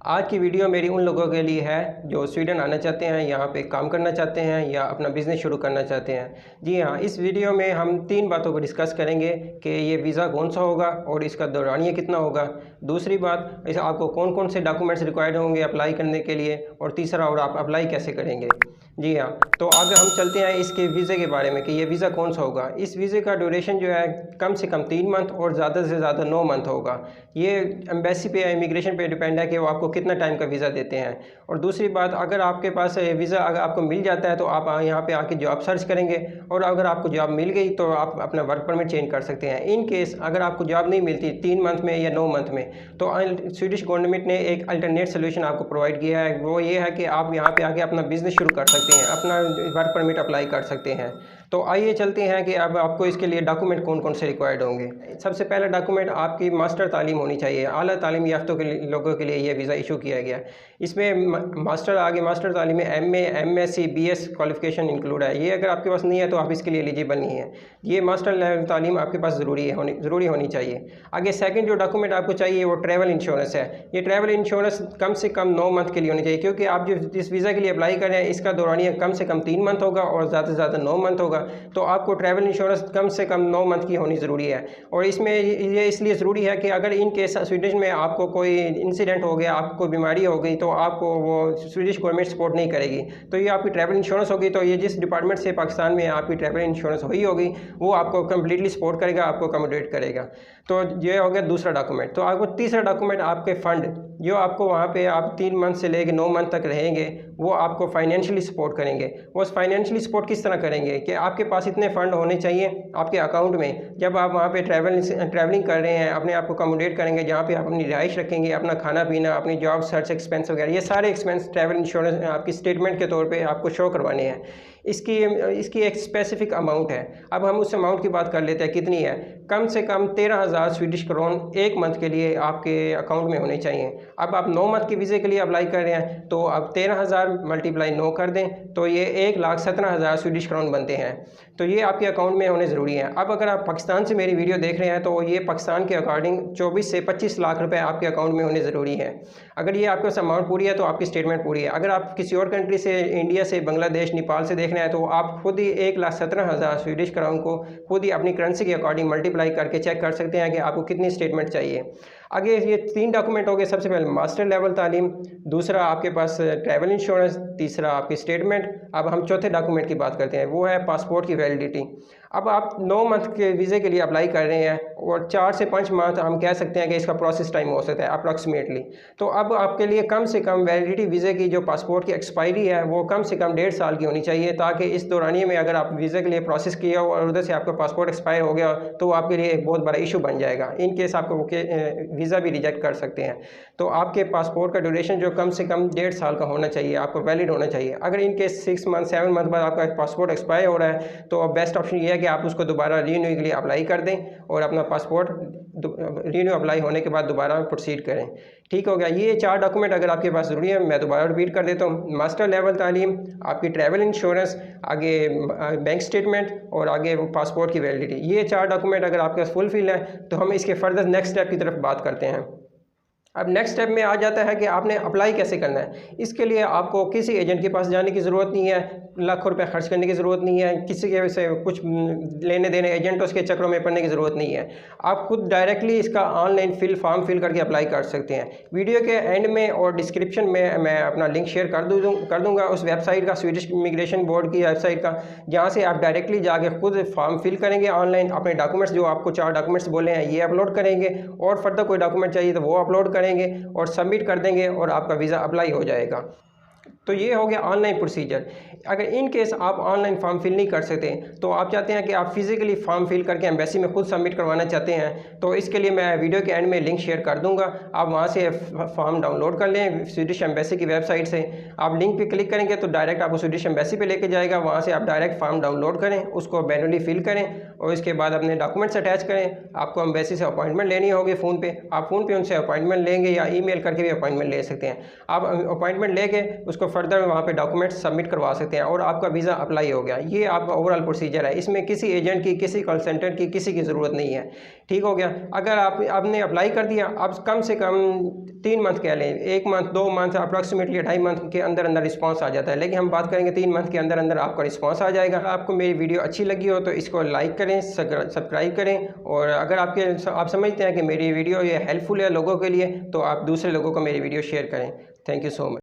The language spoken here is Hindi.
आज की वीडियो मेरी उन लोगों के लिए है जो स्वीडन आना चाहते हैं, यहाँ पे काम करना चाहते हैं या अपना बिज़नेस शुरू करना चाहते हैं। जी हाँ, इस वीडियो में हम 3 बातों को डिस्कस करेंगे कि ये वीज़ा कौन सा होगा और इसका दौरानिया कितना होगा। दूसरी बात, इस आपको कौन कौन से डॉक्यूमेंट्स रिक्वायर्ड होंगे अप्लाई करने के लिए, और तीसरा, और आप अप्लाई कैसे करेंगे। जी हाँ, तो आगे हम चलते हैं इसके वीज़े के बारे में कि ये वीज़ा कौन सा होगा। इस वीज़े का ड्यूरेशन जो है कम से कम 3 मंथ और ज़्यादा से ज़्यादा 9 मंथ होगा। ये एम्बेसी पे या इमिग्रेशन पे डिपेंड है कि वो आपको कितना टाइम का वीज़ा देते हैं। और दूसरी बात, अगर आपके पास वीज़ा अगर आपको मिल जाता है तो आप यहाँ पे आके जॉब सर्च करेंगे, और अगर आपको जॉब मिल गई तो आप अपना वर्क परमिट चेंज कर सकते हैं। इन केस अगर आपको जॉब नहीं मिलती 3 मंथ में या 9 मंथ में, तो स्वीडिश गवर्नमेंट ने एक अल्टरनेट सोल्यूशन आपको प्रोवाइड किया है। वो ये है कि आप यहाँ पे आके अपना बिज़नेस शुरू कर सकते हैं, अपना वर्क परमिट अप्लाई कर सकते हैं। तो आइए चलते हैं कि अब आपको इसके लिए डॉक्यूमेंट कौन कौन से रिक्वायर्ड होंगे। सबसे पहला डॉक्यूमेंट, आपकी मास्टर तालीम होनी चाहिए। आला तालीम याफ्तों के लोगों के लिए ये वीज़ा इशू किया गया। इसमें मास्टर तालीम में MA, MSc, BS qualification include है। ये अगर आपके पास नहीं है तो आप इसके लिए एलिजिबल नहीं है। ये मास्टर लेवल तालीम आपके पास ज़रूरी होनी चाहिए। आगे सेकंड जो डॉक्यूमेंट आपको चाहिए वो ट्रैवल इंश्योरेंस है। ये ट्रैवल इंश्योरेंस कम से कम 9 मंथ के लिए होनी चाहिए, क्योंकि आप जो जिस वीज़ा के लिए अप्लाई कर रहे हैं इसका दौरानिया कम से कम 3 मंथ होगा और ज़्यादा से ज़्यादा 9 मंथ होगा। तो आपको ट्रैवल इंश्योरेंस कम से कम 9 मंथ की होनी ज़रूरी है। और इसमें ये इसलिए ज़रूरी है कि अगर इन केस स्वीडिश में आपको कोई इंसिडेंट हो गया, आपको कोई बीमारी हो गई, तो आपको वो स्वीडिश गवर्नमेंट सपोर्ट नहीं करेगी। तो ये आपकी ट्रैवल इंश्योरेंस होगी, तो ये जिस डिपार्टमेंट से पाकिस्तान में आपकी ट्रैवल इंश्योरेंस हुई होगी वो आपको कम्प्लीटली सपोर्ट करेगा, आपको अकोमोडेट करेगा। तो ये हो गया दूसरा डॉक्यूमेंट। तो आपको तीसरा डॉक्यूमेंट, आपके फ़ंड जो आपको वहाँ पे आप 3 मंथ से लेकर 9 मंथ तक रहेंगे वो आपको फाइनेंशियली सपोर्ट करेंगे। वो फाइनेंशियली सपोर्ट किस तरह करेंगे कि आपके पास इतने फ़ंड होने चाहिए आपके अकाउंट में, जब आप वहाँ पे ट्रैवलिंग कर रहे हैं, अपने आप को अकोमोडेट करेंगे, जहाँ पे आप अपनी रिहाइश रखेंगे, अपना खाना पीना, अपनी जॉब सर्च एक्सपेंस वगैरह, ये सारे एक्सपेंस ट्रैवल इंश्योरेंस आपकी स्टेटमेंट के तौर पे आपको शो करवाने हैं। इसकी एक स्पेसिफिक अमाउंट है। अब हम उस अमाउंट की बात कर लेते हैं कितनी है। कम से कम 13,000 स्वीडिश क्रोन 1 मंथ के लिए आपके अकाउंट में होने चाहिए। अब आप 9 मंथ के वीज़े के लिए अप्लाई कर रहे हैं, तो अब 13,000 मल्टीप्लाई 9 कर दें तो ये 1,17,000 स्वीडिश क्रोन बनते हैं। तो ये आपके अकाउंट में होने ज़रूरी है। अब अगर आप पाकिस्तान से मेरी वीडियो देख रहे हैं तो ये पाकिस्तान के अकॉर्डिंग 24 से 25 लाख रुपए आपके अकाउंट में होने ज़रूरी है। अगर ये आपके पास अमाउंट पूरी है तो आपकी स्टेटमेंट पूरी है। अगर आप किसी और कंट्री से, इंडिया से, बांग्लादेश, नेपाल से देख रहे हैं, तो आप खुद ही 1,17,000 स्वीडिश क्राउन को खुद ही अपनी करेंसी के अकॉर्डिंग मल्टीप्लाई करके चेक कर सकते हैं कि आपको कितनी स्टेटमेंट चाहिए। आगे ये 3 डॉक्यूमेंट हो गए। सबसे पहले मास्टर लेवल तालीम, दूसरा आपके पास ट्रैवल इंश्योरेंस, तीसरा आपकी स्टेटमेंट। अब हम चौथे डॉक्यूमेंट की बात करते हैं, वो है पासपोर्ट की वैलिडिटी। अब आप 9 मंथ के वीज़े के लिए अप्लाई कर रहे हैं और 4 से 5 मंथ हम कह सकते हैं कि इसका प्रोसेस टाइम हो सकता है अप्रॉक्सीमेटली। तो अब आपके लिए कम से कम वैलिडिटी वीज़े की जो पासपोर्ट की एक्सपायरी है वो कम से कम 1.5 साल की होनी चाहिए, ताकि इस दौरानिए में अगर आप वीज़े के लिए प्रोसेस किया हो और उधर से आपका पासपोर्ट एक्सपायर हो गया तो आपके लिए एक बहुत बड़ा इशू बन जाएगा। इन केस आपको वीज़ा भी रिजेक्ट कर सकते हैं। तो आपके पासपोर्ट का ड्यूरेशन जो कम से कम 1.5 साल का होना चाहिए, आपको वैलिड होना चाहिए। अगर इन केस 6 मंथ 7 मंथ बाद आपका पासपोर्ट एक्सपायर हो रहा है तो बेस्ट ऑप्शन ये है कि आप उसको दोबारा रीन्यू के लिए अप्लाई कर दें और अपना पासपोर्ट रीन्यू अप्लाई होने के बाद दोबारा प्रोसीड करें। ठीक हो गया। ये 4 डॉक्यूमेंट अगर आपके पास ज़रूरी है, मैं दोबारा रिपीट कर देता हूँ। मास्टर लेवल तालीम, आपकी ट्रैवल इंश्योरेंस, आगे बैंक स्टेटमेंट और आगे पासपोर्ट की वैलिडिटी। ये 4 डॉक्यूमेंट अगर आपके पास फुलफिल है तो हम इसके फर्दर नेक्स्ट स्टेप की तरफ बात करते हैं। अब नेक्स्ट स्टेप में आ जाता है कि आपने अप्लाई कैसे करना है। इसके लिए आपको किसी एजेंट के पास जाने की ज़रूरत नहीं है, लाखों रुपए खर्च करने की ज़रूरत नहीं है, किसी के से कुछ लेने देने एजेंटों के चक्रों में पड़ने की ज़रूरत नहीं है। आप खुद डायरेक्टली इसका ऑनलाइन फॉर्म फिल करके अप्लाई कर सकते हैं। वीडियो के एंड में और डिस्क्रिप्शन में मैं अपना लिंक शेयर कर दूँगा उस वेबसाइट का, स्वीडिश इमिग्रेशन बोर्ड की वेबसाइट का, जहाँ से आप डायरेक्टली जाके खुद फॉर्म फिल करेंगे ऑनलाइन। अपने डॉक्यूमेंट्स जो आपको 4 डॉक्यूमेंट्स बोले हैं ये अपलोड करेंगे, और फर्दर कोई डॉक्यूमेंट चाहिए तो वो अपलोड करेंगे और सबमिट कर देंगे और आपका वीज़ा अप्लाई हो जाएगा। तो ये हो गया ऑनलाइन प्रोसीजर। अगर इन केस आप ऑनलाइन फॉर्म फिल नहीं कर सकते, तो आप चाहते हैं कि आप फिज़िकली फॉर्म फिल करके एम्बेसी में खुद सबमिट करवाना चाहते हैं, तो इसके लिए मैं वीडियो के एंड में लिंक शेयर कर दूंगा। आप वहां से फॉर्म डाउनलोड कर लें स्वीडिश एम्बेसी की वेबसाइट से। आप लिंक पे क्लिक करेंगे तो डायरेक्ट आपको स्वीडिश एम्बेसी पे लेके जाएगा। वहाँ से आप डायरेक्ट फॉर्म डाउनलोड करें, उसको मैनुअली फिल करें और इसके बाद अपने डॉक्यूमेंट्स अटैच करें। आपको एम्बेसी से अपॉइंटमेंट लेनी होगी फ़ोन पे, आप फ़ोन पे उनसे अपॉइंटमेंट लेंगे या ईमेल करके भी अपॉइंटमेंट ले सकते हैं। आप अपॉइंटमेंट लेके उसको फर्दर वहाँ पे डॉक्यूमेंट सबमिट करवा सकते हैं और आपका वीज़ा अप्लाई हो गया। ये आपका ओवरऑल प्रोसीजर है, इसमें किसी एजेंट की, किसी कंसल्टेंट की, किसी की ज़रूरत नहीं है। ठीक हो गया। अगर आपने अप्लाई कर दिया, अब कम से कम 3 मंथ कह लें, 1 मंथ 2 मंथ अप्रॉक्सीमेटली 2.5 मंथ के अंदर अंदर रिस्पांस आ जाता है, लेकिन हम बात करेंगे 3 मंथ के अंदर अंदर आपका रिस्पांस आ जाएगा। आपको मेरी वीडियो अच्छी लगी हो तो इसको लाइक करें, सब्सक्राइब करें, और अगर आप समझते हैं कि मेरी वीडियो ये हेल्पफुल है लोगों के लिए, तो आप दूसरे लोगों को मेरी वीडियो शेयर करें। Thank you so much.